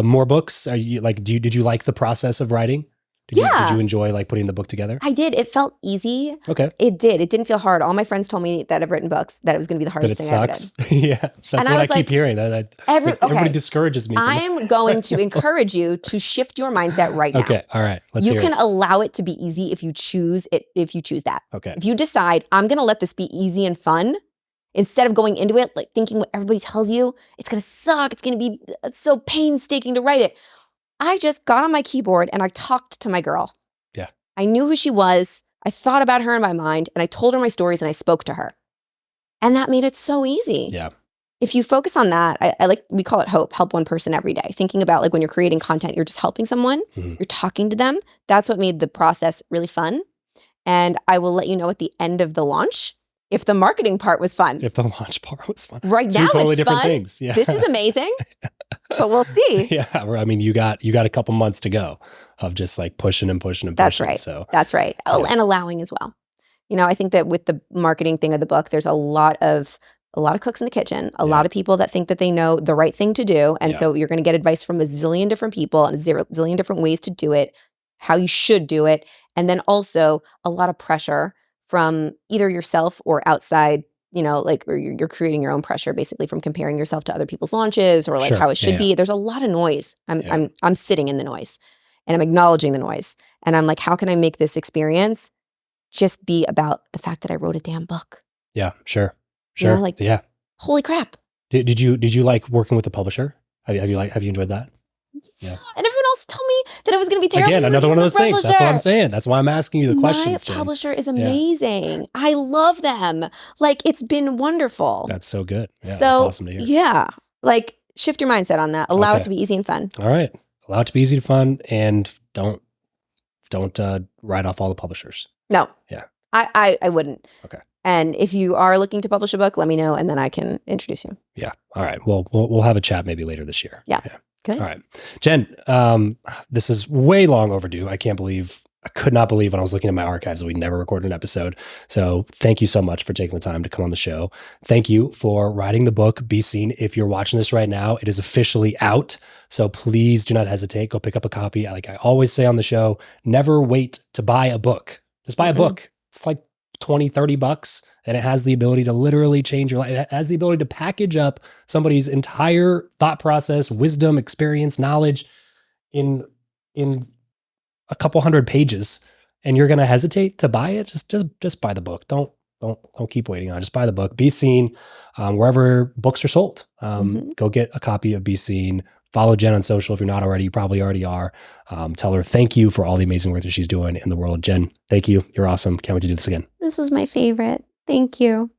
More books? Are you like? Did you like the process of writing? Did you enjoy like putting the book together? I did. It felt easy. Okay. It did. It didn't feel hard. All my friends told me that have written books that it was going to be the hardest thing I ever did. Yeah, that's what I keep hearing. Everybody discourages me. I'm going to encourage you to shift your mindset right now. Okay. All right. You can allow it to be easy if you choose it. If you choose that. Okay. If you decide I'm going to let this be easy and fun, instead of going into it like thinking what everybody tells you, it's going to suck. It's going to be so painstaking to write it. I just got on my keyboard and I talked to my girl. Yeah. I knew who she was. I thought about her in my mind and I told her my stories and I spoke to her. And that made it so easy. Yeah. If you focus on that, we call it hope, help one person every day. Thinking about like when you're creating content, you're just helping someone, you're talking to them. That's what made the process really fun. And I will let you know at the end of the launch if the marketing part was fun. If the launch part was fun. Right Two now totally it's different fun. things. Yeah. This is amazing, but we'll see. Yeah. I mean, you got a couple months to go of just like pushing and pushing and pushing. That's right. So That's right. Oh, and allowing as well. You know, I think that with the marketing thing of the book, there's a lot of cooks in the kitchen, a lot of people that think that they know the right thing to do. And so you're going to get advice from a zillion different people and a zillion different ways to do it, how you should do it. And then also a lot of pressure from either yourself or outside, you know, like, or you're creating your own pressure basically from comparing yourself to other people's launches or like how it should be. There's a lot of noise. I'm sitting in the noise and I'm acknowledging the noise. And I'm like, how can I make this experience just be about the fact that I wrote a damn book? Yeah, sure. You know, like, holy crap. Did you like working with the publisher? Have you enjoyed that? Yeah. And everyone else told me that it was going to be terrible. Again, another one of those things. That's what I'm saying. That's why I'm asking you the questions. My publisher is amazing. I love them. Like, it's been wonderful. That's so good. Yeah, so, that's awesome to hear. Yeah. Like, shift your mindset on that. Allow it to be easy and fun. All right. Allow it to be easy and fun, and don't write off all the publishers. No. Yeah. I wouldn't. Okay. And if you are looking to publish a book, let me know, and then I can introduce you. Yeah. All right. Well, we'll have a chat maybe later this year. Yeah. Good. All right. Jen, this is way long overdue. I could not believe when I was looking at my archives that we never recorded an episode. So thank you so much for taking the time to come on the show. Thank you for writing the book, Be Seen. If you're watching this right now, it is officially out. So please do not hesitate. Go pick up a copy. Like I always say on the show, never wait to buy a book. Just buy a book. It's like $20-$30, and it has the ability to literally change your life. It has the ability to package up somebody's entire thought process, wisdom, experience, knowledge in a couple hundred pages. And you're going to hesitate to buy it. Just buy the book. Don't keep waiting on it. Just buy the book. Be Seen, wherever books are sold. Go get a copy of Be Seen. Follow Jen on social. If you're not already, you probably already are. Tell her thank you for all the amazing work that she's doing in the world. Jen, thank you. You're awesome. Can't wait to do this again. This was my favorite. Thank you.